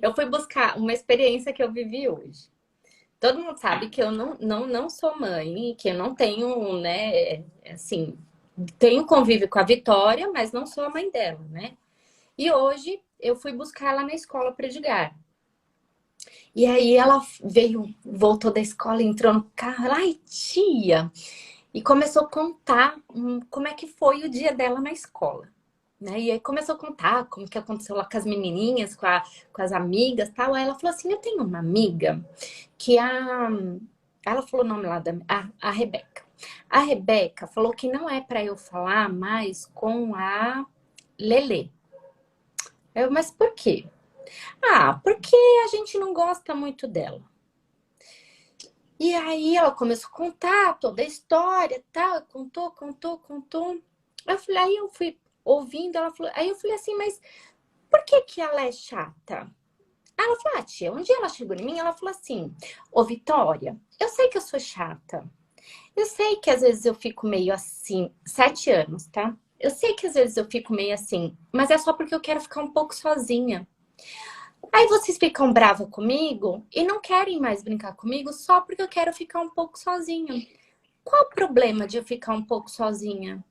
eu fui buscar uma experiência que eu vivi hoje. Todo mundo sabe que eu não sou mãe, que eu não tenho, né, assim, tenho convívio com a Vitória, mas não sou a mãe dela, né? E hoje eu fui buscar ela na escola para Edgar. E aí ela veio, voltou da escola, entrou no carro, ela, ai, tia, e começou a contar como é que foi o dia dela na escola. Né? E aí começou a contar como que aconteceu lá com as menininhas, com as amigas e tal. Aí ela falou assim, eu tenho uma amiga que ela falou o nome lá a Rebeca. A Rebeca falou que não é para eu falar mais com a Lelê. Mas por quê? Ah, porque a gente não gosta muito dela. E aí ela começou a contar toda a história, tal, contou. Aí eu fui ouvindo, ela falou, aí eu falei assim, mas por que que ela é chata? Aí ela falou, tia, um dia ela chegou em mim, ela falou assim, ô Vitória, eu sei que eu sou chata. Eu sei que às vezes eu fico meio assim, 7 anos, tá? Eu sei que às vezes eu fico meio assim, mas é só porque eu quero ficar um pouco sozinha. Aí vocês ficam bravos comigo e não querem mais brincar comigo só porque eu quero ficar um pouco sozinha. Qual o problema de eu ficar um pouco sozinha?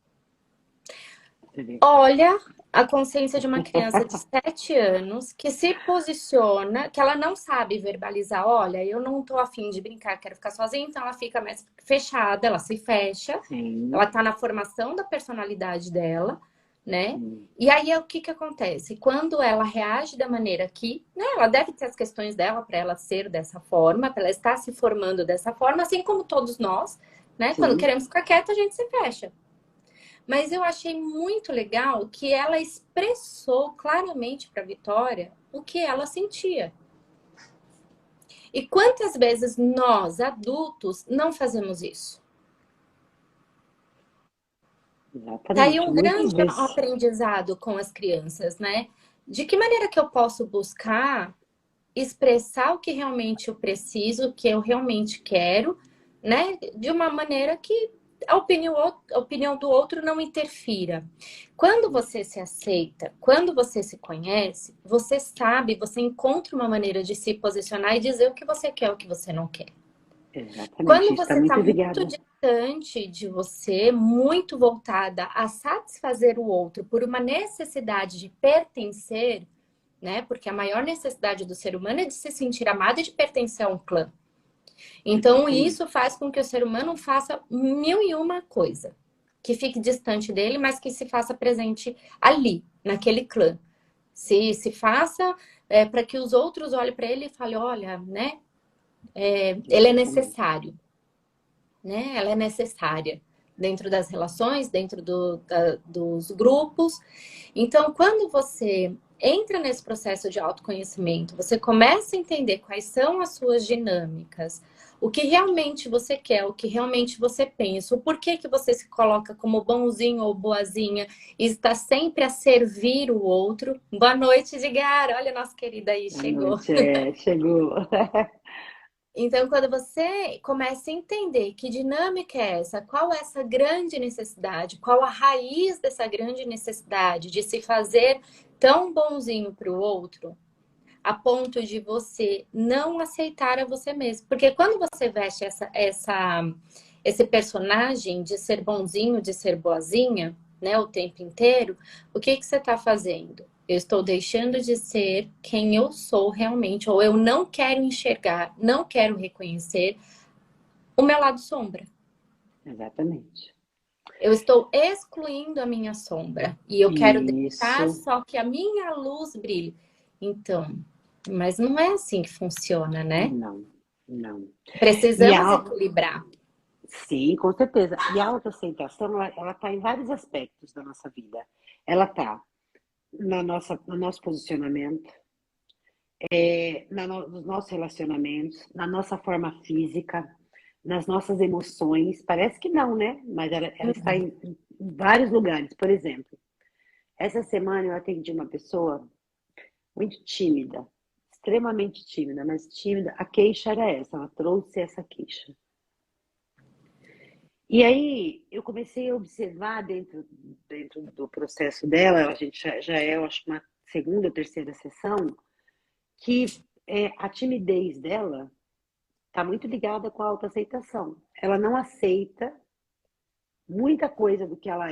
Olha a consciência de uma criança de 7 anos que se posiciona, que ela não sabe verbalizar, olha, eu não tô afim de brincar, quero ficar sozinha, então ela fica mais fechada, ela se fecha, Sim, ela tá na formação da personalidade dela, né? sim, E aí o que que acontece? Quando ela reage da maneira que, né, ela deve ter as questões dela para ela ser dessa forma, para ela estar se formando dessa forma, assim como todos nós, né? Quando sim. queremos ficar quieta, a gente se fecha. Mas eu achei muito legal que ela expressou claramente para a Vitória o que ela sentia. E quantas vezes nós, adultos, não fazemos isso? Tá aí Exatamente. um Muitas grande vezes. aprendizado com as crianças, né? De que maneira que eu posso buscar expressar o que realmente eu preciso, o que eu realmente quero, né? De uma maneira que a opinião do outro não interfira. Quando você se aceita, quando você se conhece, você sabe, você encontra uma maneira de se posicionar e dizer o que você quer, o que você não quer. Exatamente. Quando Isso está você está muito muito ligado. distante de você, muito voltada a satisfazer o outro por uma necessidade de pertencer, né? Porque a maior necessidade do ser humano é de se sentir amado e de pertencer a um clã. Então, isso Exatamente. faz com que o ser humano faça mil e uma coisa. Que fique distante dele, mas que se faça presente ali, naquele clã. Se faça para que os outros olhem para ele e falem, olha, né? Ele é Exatamente. necessário, né? Ela é necessária dentro das relações, dentro dos grupos. Então, quando você entra nesse processo de autoconhecimento, você começa a entender quais são as suas dinâmicas, o que realmente você quer, o que realmente você pensa, o porquê que você se coloca como bonzinho ou boazinha e está sempre a servir o outro. Boa noite, Edgar. Olha, nossa querida aí, A chegou. noite chegou. Então, quando você começa a entender que dinâmica é essa, qual é essa grande necessidade, qual a raiz dessa grande necessidade de se fazer tão bonzinho para o outro, a ponto de você não aceitar a você mesmo. Porque quando você veste esse personagem de ser bonzinho, de ser boazinha, né, o tempo inteiro, o que que você está fazendo? Eu estou deixando de ser quem eu sou realmente, ou eu não quero enxergar, não quero reconhecer o meu lado sombra. Exatamente. Eu estou excluindo a minha sombra e eu quero deixar Isso. só que a minha luz brilhe. Então, mas não é assim que funciona, né? Não, não. E Precisamos a, equilibrar. sim, com certeza. E a autoaceitação, ela está em vários aspectos da nossa vida. Ela está no nosso posicionamento, nos nossos relacionamentos, na nossa forma física, nas nossas emoções. Parece que não, né? Mas ela está em vários lugares. Por exemplo, essa semana eu atendi uma pessoa muito tímida, extremamente tímida, mas tímida. A queixa era essa, ela trouxe essa queixa. E aí eu comecei a observar dentro do processo dela, a gente já é, eu acho, uma segunda ou terceira sessão, que a timidez dela está muito ligada com a autoaceitação. Ela não aceita muita coisa do que ela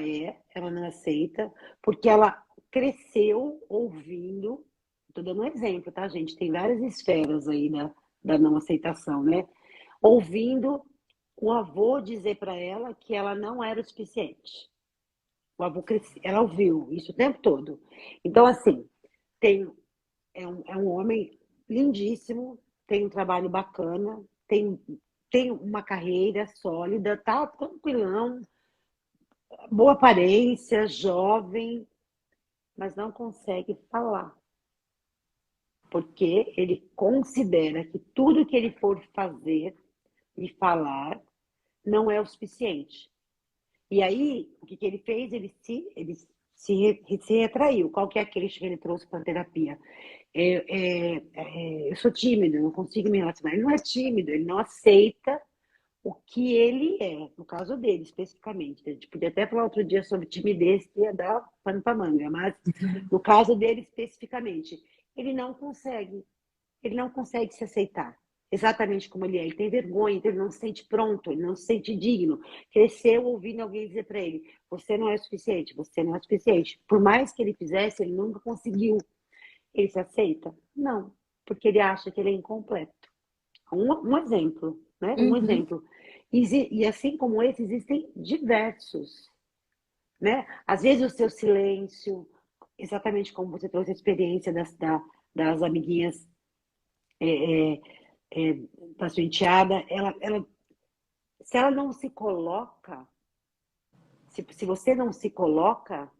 não aceita, porque ela cresceu ouvindo. Estou dando um exemplo, tá, gente? Tem várias esferas aí da não aceitação, né? Ouvindo o avô dizer para ela que ela não era o suficiente. O avô cresceu, ela ouviu isso o tempo todo. Então, assim, tem, é um homem lindíssimo, tem um trabalho bacana, tem uma carreira sólida, tá tranquilão, boa aparência, jovem, mas não consegue falar. Porque ele considera que tudo que ele for fazer e falar não é o suficiente. E aí, o que ele fez? Ele se retraiu. Qual que é a queixa que ele trouxe para a terapia? Eu sou tímido, eu não consigo me relacionar. Ele não é tímido, ele não aceita o que ele é, no caso dele, especificamente. A gente podia até falar outro dia sobre timidez, que ia dar pano para manga, mas no caso dele especificamente, ele não consegue. Ele não consegue se aceitar exatamente como ele é. Ele tem vergonha, ele não se sente pronto, ele não se sente digno. Cresceu ouvindo alguém dizer para ele: você não é suficiente, você não é suficiente. Por mais que ele fizesse, ele nunca conseguiu. Ele se aceita? Não, porque ele acha que ele é incompleto. Um exemplo, né? Um Uhum. exemplo. E assim como esse, existem diversos, né? Às vezes o seu silêncio, exatamente como você trouxe a experiência das amiguinhas é, é, é, da sua enteada, se ela não se coloca, se você não se coloca,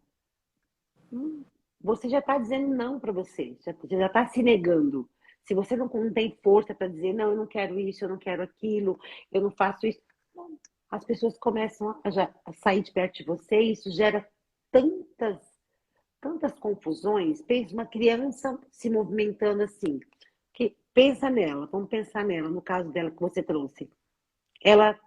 você já está dizendo não para você, já está se negando. Se você não tem força para dizer, não, eu não quero isso, eu não quero aquilo, eu não faço isso, as pessoas começam a sair de perto de você e isso gera tantas, tantas confusões. Pensa uma criança se movimentando assim, que pensa nela, vamos pensar nela, no caso dela que você trouxe. Ela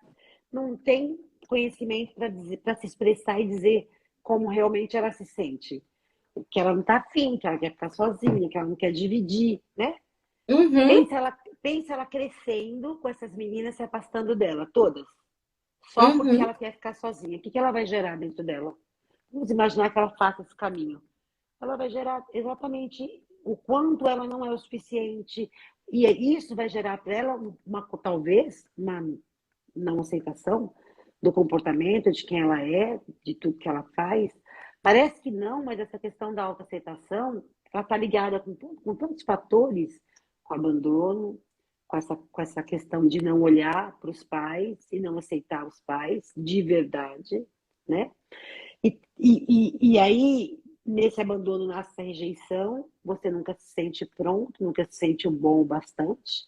não tem conhecimento para se expressar e dizer como realmente ela se sente. Que ela não está afim, que ela quer ficar sozinha, que ela não quer dividir, né? Uhum. Pensa ela crescendo com essas meninas se afastando dela, todas. Só porque Uhum. ela quer ficar sozinha. O que ela vai gerar dentro dela? Vamos imaginar que ela faça esse caminho. Ela vai gerar exatamente o quanto ela não é o suficiente. E isso vai gerar para ela talvez uma não aceitação do comportamento, de quem ela é, de tudo que ela faz. Parece que não, mas essa questão da autoaceitação, ela está ligada com tantos fatores, com abandono, com essa questão de não olhar para os pais e não aceitar os pais de verdade, né? E aí, nesse abandono nasce a rejeição, você nunca se sente pronto, nunca se sente bom o bastante,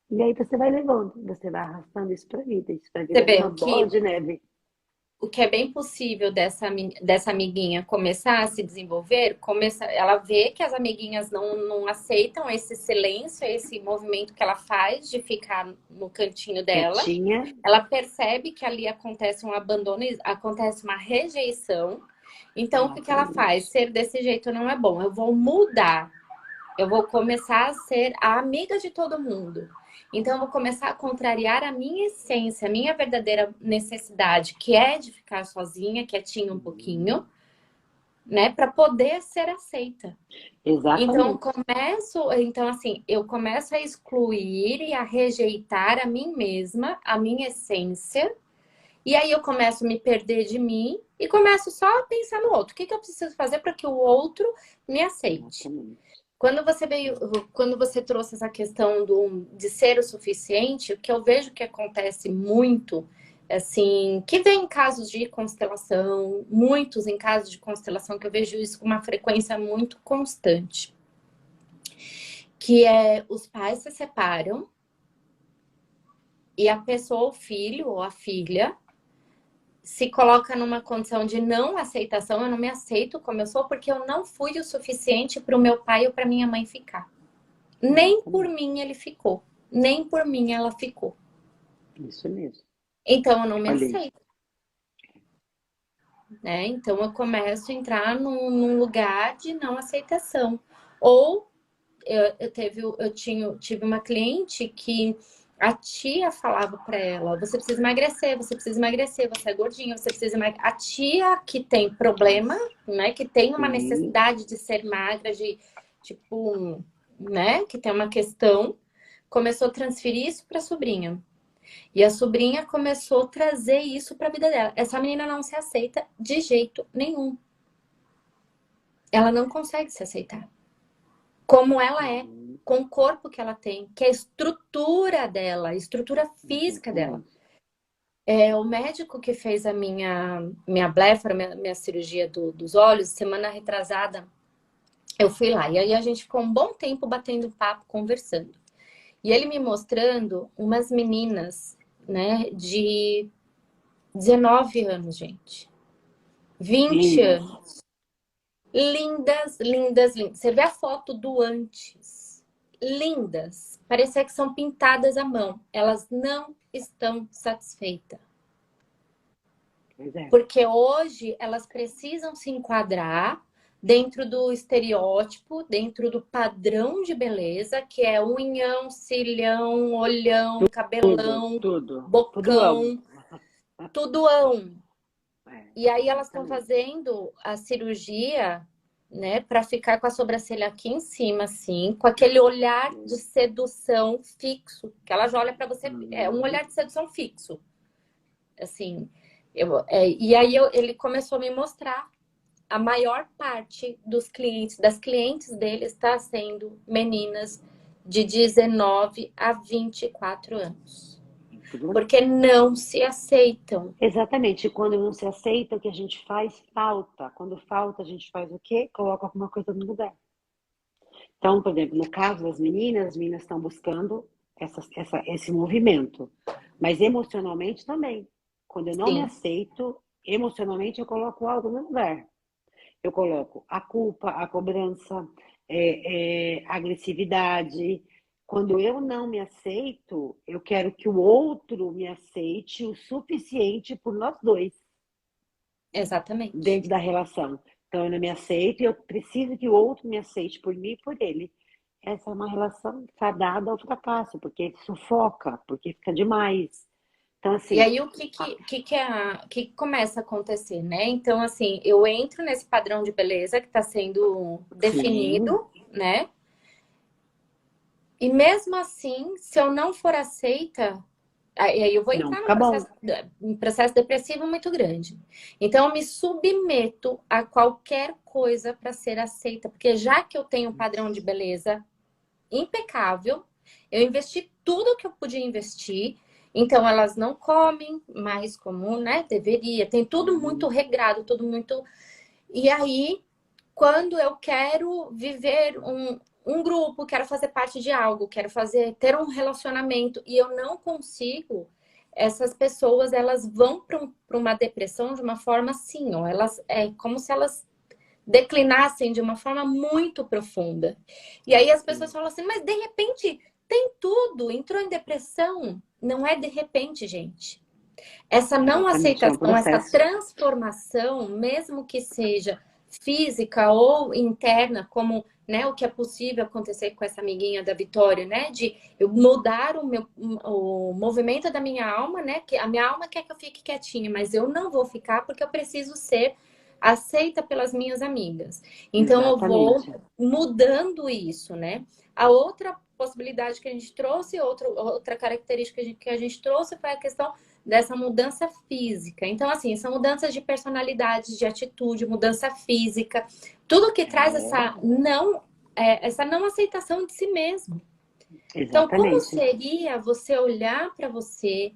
e aí você vai levando, você vai arrastando isso para a vida, isso vai Você virando vê uma bola de neve. o que é bem possível dessa amiguinha começar a se desenvolver, ela vê que as amiguinhas não aceitam esse silêncio, esse movimento que ela faz de ficar no cantinho dela. Quietinha, Ela percebe que ali acontece um abandono, acontece uma rejeição. Então, o que que ela faz? exatamente. Ser desse jeito não é bom. Eu vou mudar. Eu vou começar a ser a amiga de todo mundo. Então, eu vou começar a contrariar a minha essência, a minha verdadeira necessidade, que é de ficar sozinha, quietinha um pouquinho, né, para poder ser aceita. Exatamente. Então assim, eu começo a excluir e a rejeitar a mim mesma, a minha essência, e aí eu começo a me perder de mim e começo só a pensar no outro. O que que eu preciso fazer para que o outro me aceite? Exatamente. Quando você trouxe essa questão de ser o suficiente, o que eu vejo que acontece muito, assim, que vem em casos de constelação, muitos em casos de constelação, que eu vejo isso com uma frequência muito constante, que é os pais se separam e a pessoa, o filho ou a filha, se coloca numa condição de não aceitação, eu não me aceito como eu sou, porque eu não fui o suficiente para o meu pai ou para minha mãe ficar. Nem por Exatamente. mim ele ficou, nem por mim ela ficou. Isso mesmo. Então eu não me Olha isso. aceito, né? Então eu começo a entrar num lugar de não aceitação. Ou tive uma cliente que a tia falava para ela: você precisa emagrecer, você precisa emagrecer, você é gordinha, você precisa emagrecer. A tia que tem problema, né, que tem uma Sim. necessidade de ser magra, de tipo, né, que tem uma questão, começou a transferir isso para a sobrinha. E a sobrinha começou a trazer isso para a vida dela. Essa menina não se aceita de jeito nenhum. Ela não consegue se aceitar como ela é, com o corpo que ela tem, que é a estrutura dela, a estrutura física dela. O médico que fez a minha blefara, minha cirurgia dos olhos, semana retrasada, eu fui lá. E aí a gente ficou um bom tempo batendo papo, conversando. E ele me mostrando umas meninas, né, de 19 anos, gente. 20 Lindas. anos. Lindas, lindas, lindas. Você vê a foto do antes. Lindas. Parecia que são pintadas à mão. Elas não estão satisfeitas. Pois é. Porque hoje elas precisam se enquadrar dentro do estereótipo, dentro do padrão de beleza, que é unhão, cilhão, olhão, cabelão, Tudo. bocão, tudoão. É, E aí elas estão exatamente. fazendo a cirurgia, né, para ficar com a sobrancelha aqui em cima, assim, com aquele olhar de sedução fixo, que ela já olha para você, é um olhar de sedução fixo, assim. E aí ele começou a me mostrar a maior parte dos clientes, das clientes dele está sendo meninas de 19 a 24 anos. Porque não se aceitam. Exatamente. Quando não se aceita, o que a gente faz, falta. Quando falta, a gente faz o quê? Coloca alguma coisa no lugar. Então, por exemplo, no caso das meninas, as meninas estão buscando esse movimento. Mas emocionalmente também. Quando eu não me Sim, aceito, emocionalmente eu coloco algo no lugar. Eu coloco a culpa, a cobrança, a agressividade. Quando eu não me aceito, eu quero que o outro me aceite o suficiente por nós dois, exatamente. dentro da relação. Então, eu não me aceito e eu preciso que o outro me aceite por mim e por ele. Essa é uma relação fadada ao fracasso, porque sufoca, porque fica demais. Então, E assim, aí, o que começa a acontecer, né? Então, assim, eu entro nesse padrão de beleza que está sendo sim, definido, né? E mesmo assim, se eu não for aceita, aí eu vou não entrar fica bom. num processo depressivo muito grande. Então, eu me submeto a qualquer coisa para ser aceita, porque já que eu tenho um padrão de beleza impecável, eu investi tudo que eu podia investir. Então, elas não comem mais como, né, deveria. Tem tudo muito Uhum. regrado, tudo muito. E aí, quando eu quero viver um grupo, quero fazer parte de algo, quero ter um relacionamento e eu não consigo, essas pessoas elas vão para uma depressão de uma forma assim, ó, elas é como se elas declinassem de uma forma muito profunda. E aí as pessoas falam assim, mas de repente tem tudo, entrou em depressão. Não é de repente, gente. Essa não Exatamente, é um aceitação, essa processo. transformação, mesmo que seja física ou interna, como, né, o que é possível acontecer com essa amiguinha da Vitória, né, de eu mudar o movimento da minha alma, né, que a minha alma quer que eu fique quietinha, mas eu não vou ficar porque eu preciso ser aceita pelas minhas amigas. Então eu vou Exatamente. mudando isso, né? A outra possibilidade que a gente trouxe, outra característica que a gente trouxe foi a questão dessa mudança física. Então, assim, são mudanças de personalidade, de atitude, mudança física, tudo que traz É, essa não aceitação de si mesmo. Então, como exatamente. seria você olhar para você,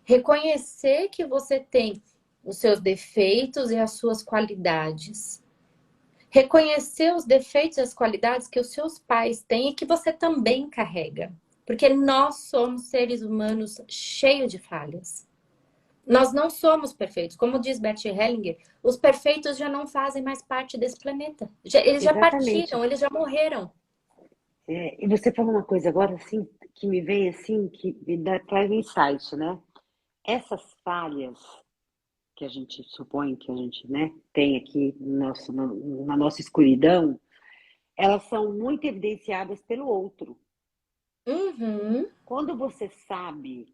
reconhecer que você tem os seus defeitos e as suas qualidades? Reconhecer os defeitos e as qualidades que os seus pais têm e que você também carrega. Porque nós somos seres humanos cheios de falhas. Nós não somos perfeitos. Como diz Bert Hellinger, os perfeitos já não fazem mais parte desse planeta. Eles já Exatamente. partiram, eles já morreram. E você falou uma coisa agora, assim, que me vem assim, que traz um insight, né? Essas falhas que a gente supõe que a gente, né, tem aqui no na nossa escuridão, elas são muito evidenciadas pelo outro. Uhum. Quando você sabe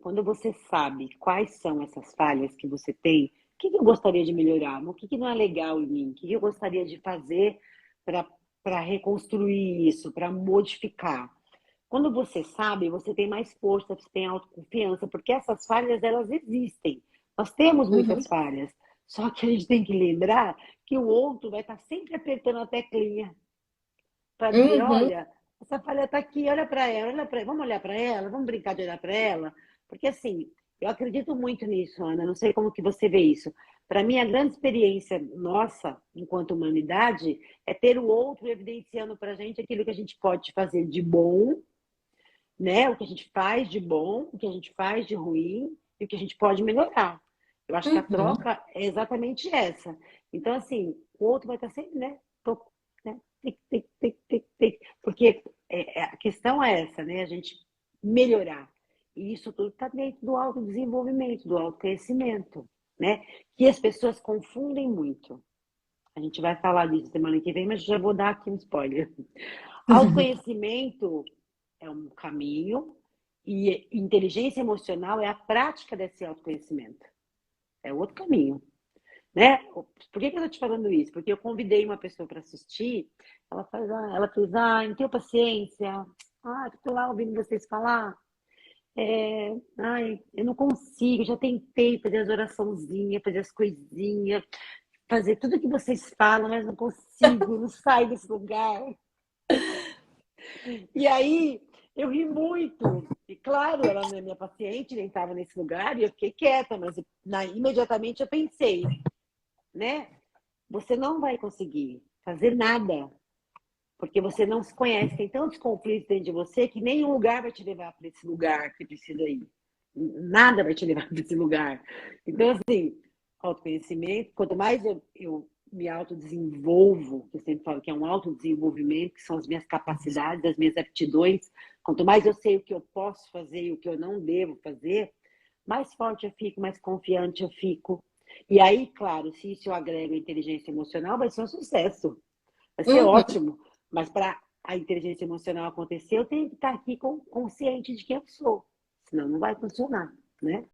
quais são essas falhas que você tem, o que eu gostaria de melhorar, o que não é legal em mim, o que eu gostaria de fazer para reconstruir isso, para modificar. Quando você sabe, você tem mais força, você tem autoconfiança, porque essas falhas, elas existem. Nós temos Uhum. muitas falhas. Só que a gente tem que lembrar que o outro vai estar sempre apertando a teclinha para dizer, Uhum. olha, essa falha está aqui, olha para ela, vamos olhar para ela, vamos brincar de olhar para ela, porque assim, eu acredito muito nisso, Ana, não sei como que você vê isso. Para mim, a grande experiência nossa, enquanto humanidade, é ter o outro evidenciando para a gente aquilo que a gente pode fazer de bom, né? O que a gente faz de bom, o que a gente faz de ruim e o que a gente pode melhorar. Eu acho que a Uhum. troca é exatamente essa. Então, assim, o outro vai estar sempre, né? Né? Tic, tic, tic, tic, tic. Porque a questão é essa, né? A gente melhorar. E isso tudo está dentro do autodesenvolvimento, do autoconhecimento, né? Que as pessoas confundem muito. A gente vai falar disso semana que vem, mas já vou dar aqui um spoiler. Autoconhecimento é um caminho e inteligência emocional é a prática desse autoconhecimento. É outro caminho, né? Por que eu estou te falando isso? Porque eu convidei uma pessoa para assistir, ela fez, não tenho paciência, estou lá ouvindo vocês falar, eu não consigo, já tentei fazer as oraçãozinhas, fazer as coisinhas, fazer tudo que vocês falam, mas não consigo, não saio desse lugar. E aí eu ri muito. E claro, ela não é minha paciente, nem estava nesse lugar, e eu fiquei quieta, mas imediatamente eu pensei, né? Você não vai conseguir fazer nada, porque você não se conhece. Tem tantos conflitos dentro de você que nenhum lugar vai te levar para esse lugar que você precisa ir. Nada vai te levar para esse lugar. Então, assim, autoconhecimento, quanto mais eu me autodesenvolvo, que eu sempre falo que é um autodesenvolvimento, que são as minhas capacidades, as minhas aptidões, quanto mais eu sei o que eu posso fazer e o que eu não devo fazer, mais forte eu fico, mais confiante eu fico. E aí, claro, se isso eu agrego a inteligência emocional, vai ser um sucesso, vai ser Uhum. ótimo. Mas para a inteligência emocional acontecer, eu tenho que estar aqui consciente de quem eu sou, senão não vai funcionar, né?